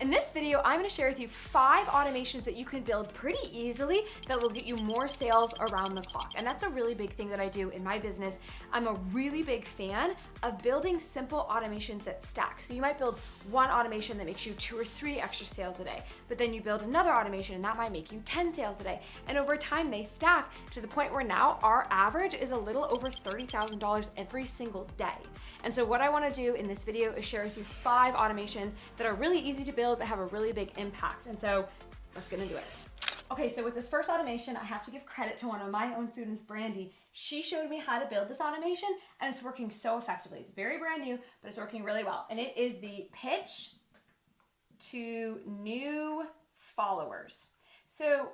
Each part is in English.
In this video, I'm gonna share with you 5 automations that you can build pretty easily that will get you more sales around the clock. And that's a really big thing that I do in my business. I'm a really big fan of building simple automations that stack. So you might build one automation that makes you 2 or 3 extra sales a day, but then you build another automation and that might make you 10 sales a day. And over time they stack to the point where now our average is a little over $30,000 every single day. And so what I wanna do in this video is share with you 5 automations that are really easy to build but have a really big impact. And so let's get into it. Okay, so with this first automation, I have to give credit to one of my own students, Brandy. She showed me how to build this automation and it's working so effectively. It's very brand new, but it's working really well. And it is the pitch to new followers. So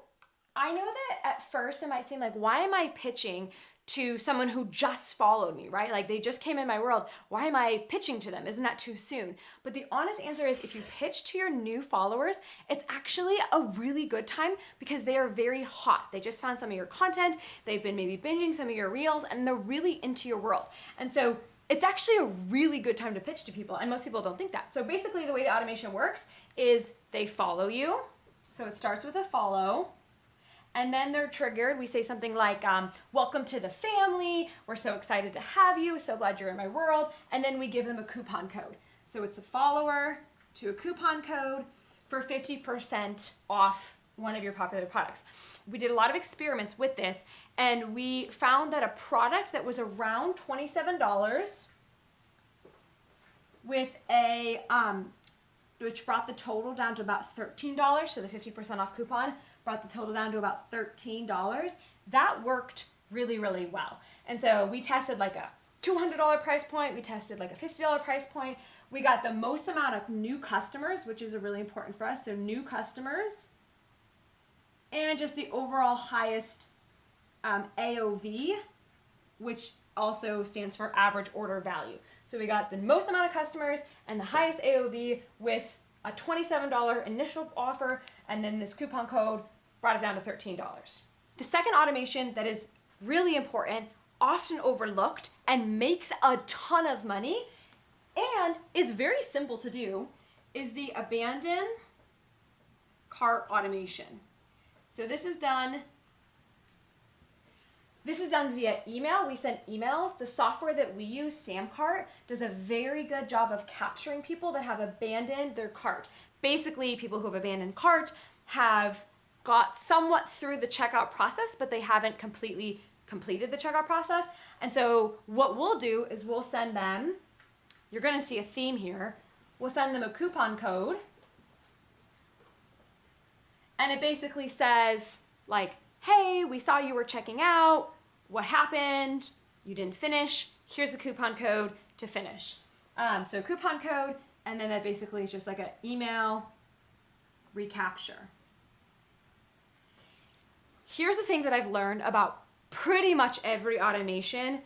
I know that at first it might seem like, why am I pitching to someone who just followed me, right? Like they just came in my world. Why am I pitching to them? Isn't that too soon? But the honest answer is if you pitch to your new followers, it's actually a really good time because they are very hot. They just found some of your content. They've been maybe binging some of your reels and they're really into your world. And so it's actually a really good time to pitch to people. And most people don't think that. So basically the way the automation works is they follow you. So it starts with a follow. And then they're triggered. We say something like, welcome to the family. We're so excited to have you. So glad you're in my world. And then we give them a coupon code. So it's a follower to a coupon code for 50% off one of your popular products. We did a lot of experiments with this and we found that a product that was around $27 with a, which brought the total down to about $13. So the 50% off coupon brought the total down to about $13. That worked really, really well. And so we tested like a $200 price point. We tested like a $50 price point. We got the most amount of new customers, which is really important for us. So new customers and just the overall highest AOV, which also stands for average order value. So we got the most amount of customers and the highest AOV with a $27 initial offer, and then this coupon code brought it down to $13. The second automation that is really important, often overlooked, and makes a ton of money, and is very simple to do, is the abandon cart automation. So this is done via email. We send emails. The software that we use, Samcart, does a very good job of capturing people that have abandoned their cart. Basically, people who have abandoned cart have got somewhat through the checkout process, but they haven't completely completed the checkout process. And so what we'll do is we'll send them, you're gonna see a theme here, we'll send them a coupon code, and it basically says like, hey, we saw you were checking out, what happened? You didn't finish, here's a coupon code to finish. So coupon code, and then that basically is just like an email recapture. Here's the thing that I've learned about pretty much every automation.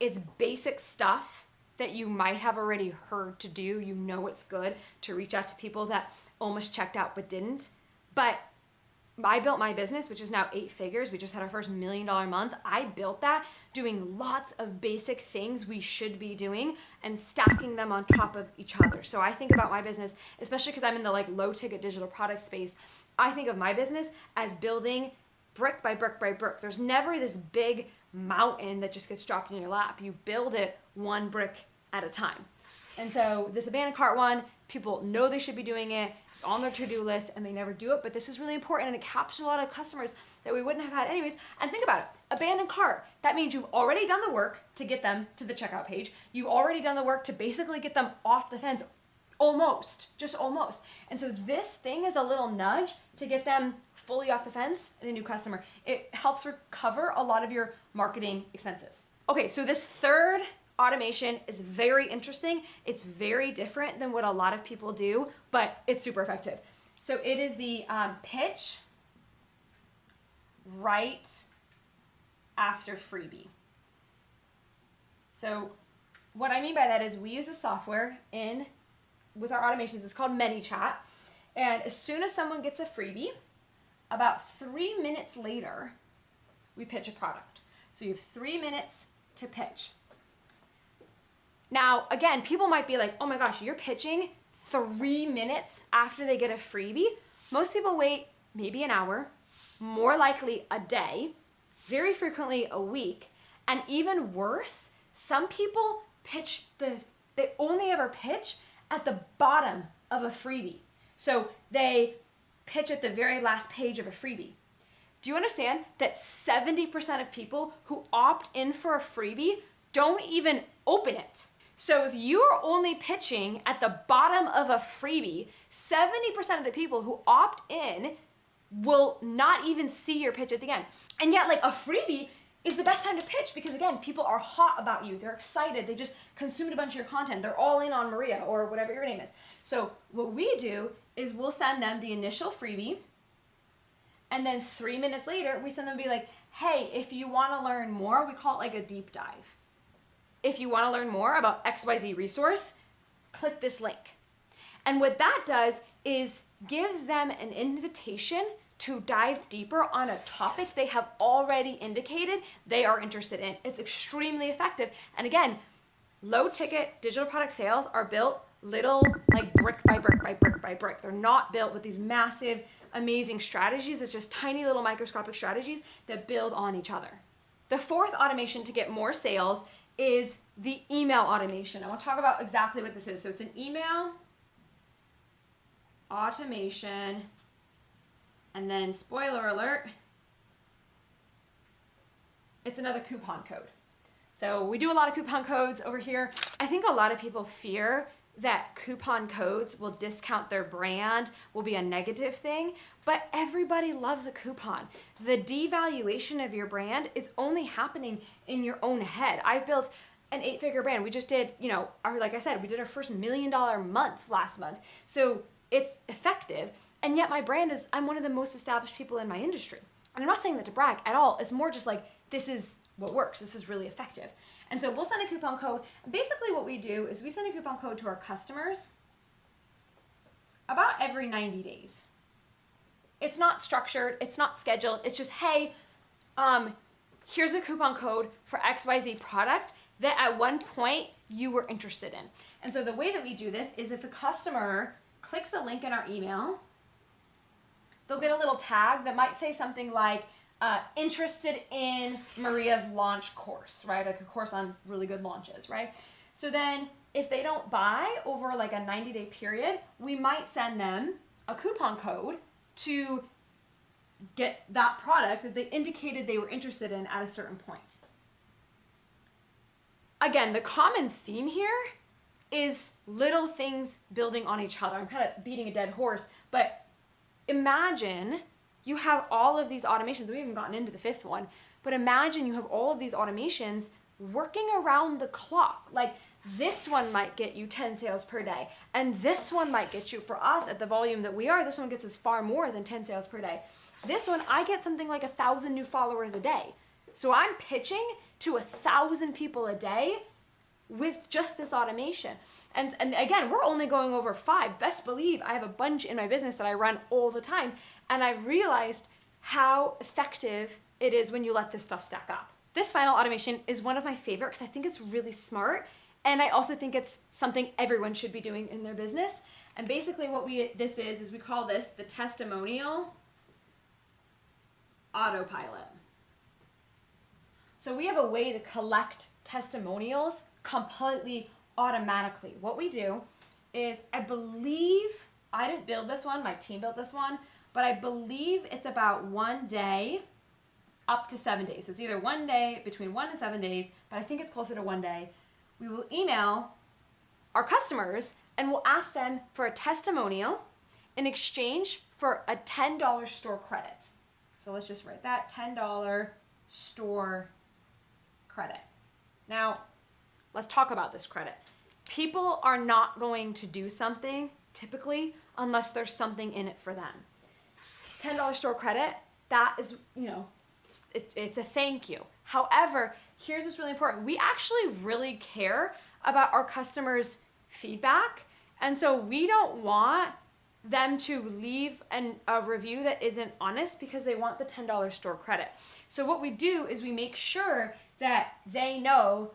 It's basic stuff that you might have already heard to do. You know it's good to reach out to people that almost checked out but didn't. But I built my business, which is now 8 figures. We just had our first $1 million month. I built that doing lots of basic things we should be doing and stacking them on top of each other. So I think about my business, especially because I'm in the like low ticket digital product space. I think of my business as building brick by brick by brick. There's never this big mountain that just gets dropped in your lap. You build it one brick at a time. And so this abandoned cart one, people know they should be doing it. It's on their to-do list and they never do it, but this is really important and it captures a lot of customers that we wouldn't have had anyways. And think about it, abandoned cart. That means you've already done the work to get them to the checkout page. You've already done the work to basically get them off the fence. Almost, just almost. And so this thing is a little nudge to get them fully off the fence and a new customer. It helps recover a lot of your marketing expenses. Okay, so this third automation is very interesting. It's very different than what a lot of people do, but it's super effective. So it is the pitch right after freebie. So what I mean by that is we use a software with our automations. It's called ManyChat. And as soon as someone gets a freebie, about 3 minutes later, we pitch a product. So you have 3 minutes to pitch. Now, again, people might be like, oh my gosh, you're pitching 3 minutes after they get a freebie. Most people wait maybe an hour, more likely a day, very frequently a week, and even worse, some people they only ever pitch at the bottom of a freebie. So they pitch at the very last page of a freebie. Do you understand that 70% of people who opt in for a freebie don't even open it? So if you're only pitching at the bottom of a freebie, 70% of the people who opt in will not even see your pitch at the end. And yet, like, a freebie is the best time to pitch because, again, people are hot about you. They're excited. They just consumed a bunch of your content. They're all in on Maria or whatever your name is. So what we do is we'll send them the initial freebie, and then 3 minutes later, we send them be like, hey, if you want to learn more, we call it like a deep dive. If you want to learn more about XYZ resource, click this link. And what that does is gives them an invitation to dive deeper on a topic they have already indicated they are interested in. It's extremely effective. And again, low ticket digital product sales are built little, like brick by brick by brick by brick. They're not built with these massive, amazing strategies. It's just tiny little microscopic strategies that build on each other. The fourth automation to get more sales is the email automation. I want to talk about exactly what this is. So it's an email automation, and then spoiler alert, it's another coupon code. So we do a lot of coupon codes over here. I think a lot of people fear that coupon codes will discount their brand, will be a negative thing, but everybody loves a coupon. The devaluation of your brand is only happening in your own head. I've built an 8-figure brand. We just did, like I said, we did our first $1 million month last month. So it's effective. And yet my brand is, I'm one of the most established people in my industry. And I'm not saying that to brag at all. It's more just like, this is what works. This is really effective. And so we'll send a coupon code. Basically what we do is we send a coupon code to our customers about every 90 days. It's not structured. It's not scheduled. It's just, hey, here's a coupon code for XYZ product that at one point you were interested in. And so the way that we do this is if a customer clicks a link in our email, they'll get a little tag that might say something like, interested in Maria's launch course, right? Like a course on really good launches, right? So then if they don't buy over like a 90-day period, we might send them a coupon code to get that product that they indicated they were interested in at a certain point. Again, the common theme here is little things building on each other. I'm kind of beating a dead horse, but imagine you have all of these automations. We haven't gotten into the fifth one, but imagine you have all of these automations working around the clock. Like this one might get you 10 sales per day, and this one might get you, for us at the volume that we are, this one gets us far more than 10 sales per day. This one, I get something like 1,000 new followers a day. So I'm pitching to 1,000 people a day with just this automation. And again, we're only going over 5. Best believe I have a bunch in my business that I run all the time. And I've realized how effective it is when you let this stuff stack up. This final automation is one of my favorite because I think it's really smart. And I also think it's something everyone should be doing in their business. And basically what this is we call this the testimonial autopilot. So we have a way to collect testimonials completely automatically. What we do is, I believe, I didn't build this one, my team built this one, but I believe it's about 1 day up to 7 days. So it's either 1 day, between 1 and 7 days, but I think it's closer to 1 day. We will email our customers and we'll ask them for a testimonial in exchange for a $10 store credit. So let's just write that, $10 store credit. Now, let's talk about this credit. People are not going to do something typically unless there's something in it for them. $10 store credit, that is, it's a thank you. However, here's what's really important. We actually really care about our customers' feedback. And so we don't want them to leave a review that isn't honest because they want the $10 store credit. So what we do is we make sure that they know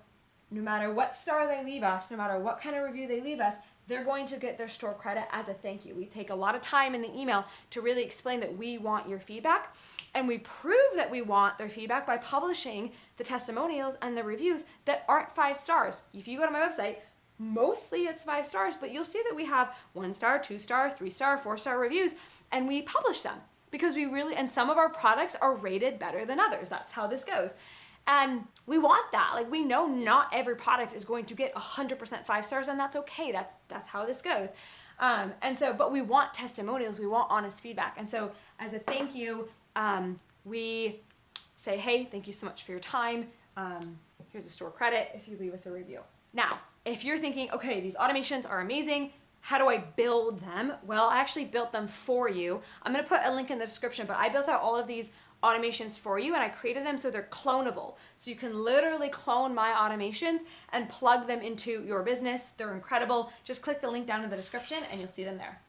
no matter what star they leave us, no matter what kind of review they leave us, they're going to get their store credit as a thank you. We take a lot of time in the email to really explain that we want your feedback, and we prove that we want their feedback by publishing the testimonials and the reviews that aren't 5 stars. If you go to my website, mostly it's 5 stars, but you'll see that we have 1 star, 2 star, 3 star, 4 star reviews, and we publish them because we really, and some of our products are rated better than others. That's how this goes. And we want that. Like, we know not every product is going to get 100% 5 stars, and that's okay. That's how this goes. And so, but we want testimonials. We want honest feedback. And so as a thank you, we say, hey, thank you so much for your time. Here's a store credit if you leave us a review. Now, if you're thinking, okay, these automations are amazing, how do I build them? Well, I actually built them for you. I'm gonna put a link in the description, but I built out all of these automations for you, and I created them so they're clonable. So you can literally clone my automations and plug them into your business. They're incredible. Just click the link down in the description and you'll see them there.